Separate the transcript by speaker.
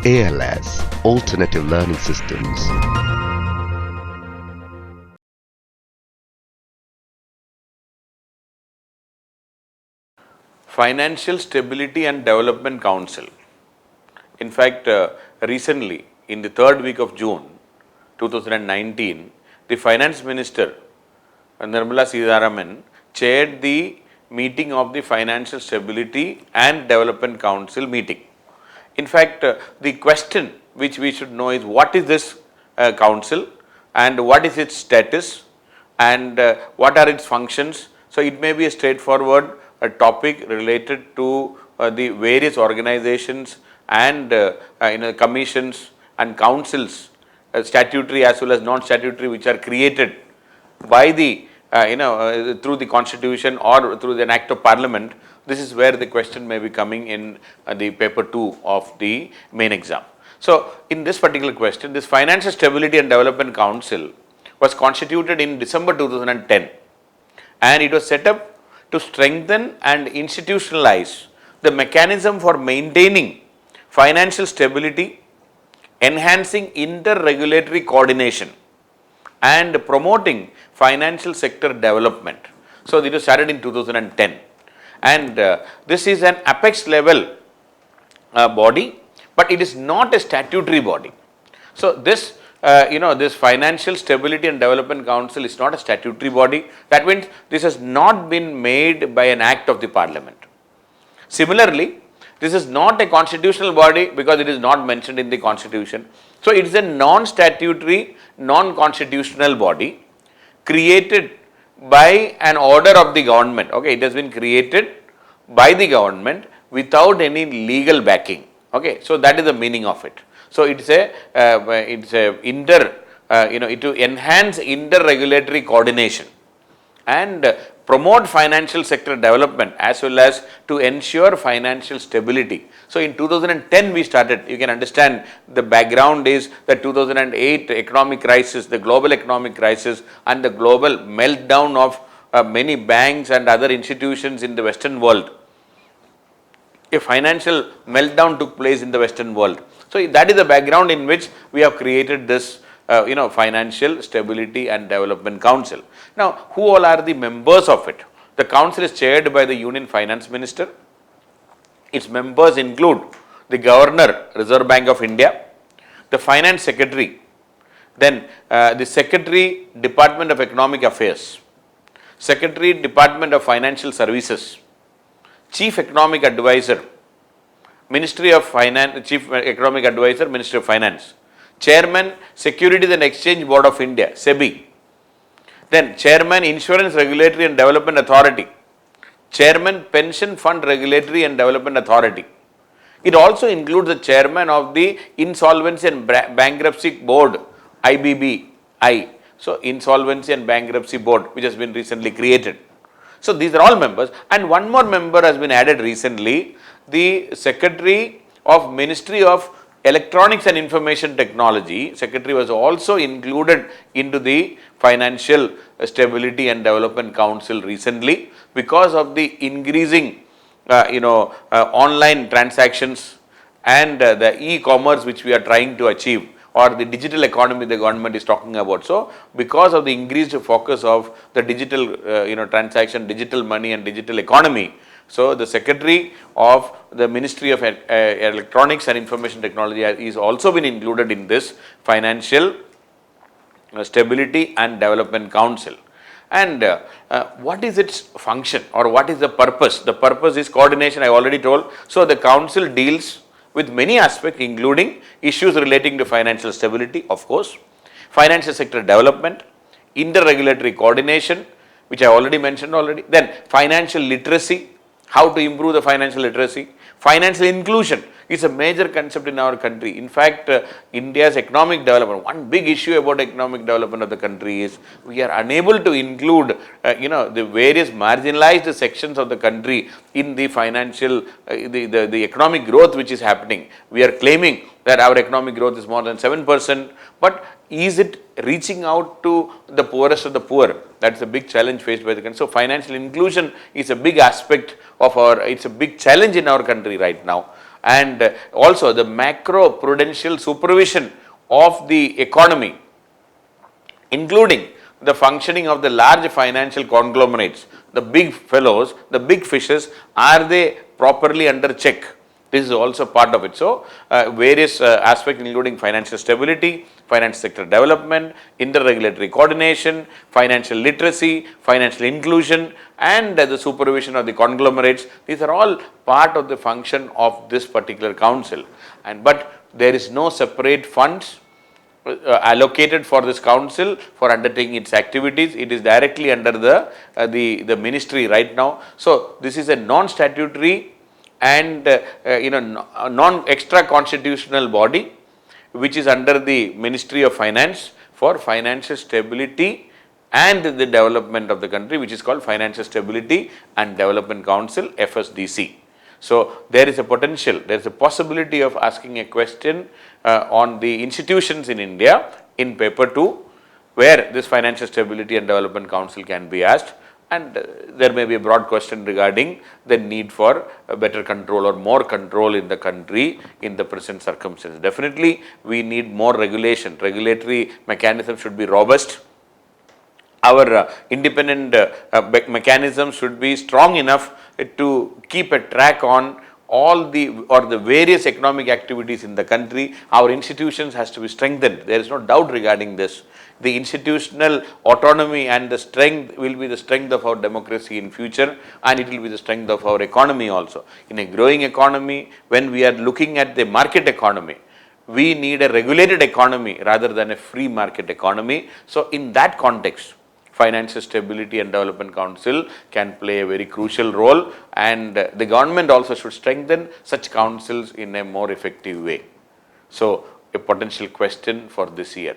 Speaker 1: ALS, Alternative Learning Systems.
Speaker 2: Financial Stability and Development Council. In fact, recently, in the third week of June 2019, the Finance Minister, Nirmala Sitharaman, chaired the meeting of the Financial Stability and Development Council meeting. In fact, the question which we should know is what is this council and what is its status and what are its functions. So, it may be a straightforward topic related to the various organizations and commissions and councils, statutory as well as non-statutory, which are created by the through the constitution or through an act of parliament. This is where the question may be coming in the paper 2 of the main exam. So, in this particular question, this Financial Stability and Development Council was constituted in December 2010 and it was set up to strengthen and institutionalize the mechanism for maintaining financial stability, enhancing inter-regulatory coordination and promoting financial sector development. So, it was started in 2010 and this is an apex level body, but it is not a statutory body. So, this this Financial Stability and Development Council is not a statutory body. That means this has not been made by an act of the parliament. Similarly, this is not a constitutional body because it is not mentioned in the constitution. So, it is a non-statutory, non-constitutional body created by an order of the government. Okay, it has been created by the government without any legal backing. Okay, so that is the meaning of it. So, it is to enhance inter-regulatory coordination and promote financial sector development as well as to ensure financial stability. So, in 2010 we started. You can understand the background is the 2008 economic crisis, the global economic crisis and the global meltdown of many banks and other institutions in the Western world. A financial meltdown took place in the Western world. So, that is the background in which we have created this Financial Stability and Development Council. Now, who all are the members of it? The council is chaired by the Union Finance Minister. Its members include the Governor, Reserve Bank of India, the Finance Secretary, then the Secretary, Department of Economic Affairs, Secretary, Department of Financial Services, Chief Economic Advisor, Ministry of Finance, Chief Economic Advisor, Ministry of Finance, Chairman, Securities and Exchange Board of India, SEBI, then Chairman, Insurance Regulatory and Development Authority, Chairman, Pension Fund Regulatory and Development Authority. It also includes the Chairman of the Insolvency and Bankruptcy Board, IBBI. So, Insolvency and Bankruptcy Board, which has been recently created. So, these are all members, and one more member has been added recently, the Secretary of Ministry of Electronics and Information Technology. Secretary was also included into the Financial Stability and Development Council recently because of the increasing online transactions and the e-commerce which we are trying to achieve, or the digital economy the government is talking about. So, because of the increased focus of the digital transaction, digital money and digital economy, so the Secretary of the Ministry of Electronics and Information Technology is also been included in this Financial Stability and Development Council. And what is its function or what is the purpose? The purpose is coordination, I already told. So, the council deals with many aspects including issues relating to financial stability, of course, financial sector development, inter-regulatory coordination, which I already mentioned already, then financial literacy, how to improve the financial literacy, financial inclusion is a major concept in our country. In fact, India's economic development, one big issue about economic development of the country is we are unable to include the various marginalized sections of the country in the financial, the economic growth which is happening. We are claiming that our economic growth is more than 7%, but is it reaching out to the poorest of the poor? That is a big challenge faced by the country. So, financial inclusion is a big aspect of our, it's a big challenge in our country right now. and also the macro prudential supervision of the economy, including the functioning of the large financial conglomerates, the big fellows, the big fishes, are they properly under check? This is also part of it. So, various aspects including financial stability, finance sector development, interregulatory coordination, financial literacy, financial inclusion, and the supervision of the conglomerates, these are all part of the function of this particular council. But there is no separate funds allocated for this council for undertaking its activities. It is directly under the ministry right now. So, this is a non-statutory and non-extra constitutional body which is under the Ministry of Finance for financial stability and the development of the country, which is called Financial Stability and Development Council, FSDC. So, there is a potential, there is a possibility of asking a question on the institutions in India in paper 2, where this Financial Stability and Development Council can be asked, and there may be a broad question regarding the need for a better control or more control in the country in the present circumstances. Definitely, we need more regulation, regulatory mechanism should be robust. Our independent mechanism should be strong enough to keep a track on all the various economic activities in the country. Our institutions has to be strengthened. There is no doubt regarding this. The institutional autonomy and the strength will be the strength of our democracy in future, and it will be the strength of our economy also. In a growing economy, when we are looking at the market economy, we need a regulated economy rather than a free market economy. So, in that context, Financial Stability and Development Council can play a very crucial role, and the government also should strengthen such councils in a more effective way. So, a potential question for this year.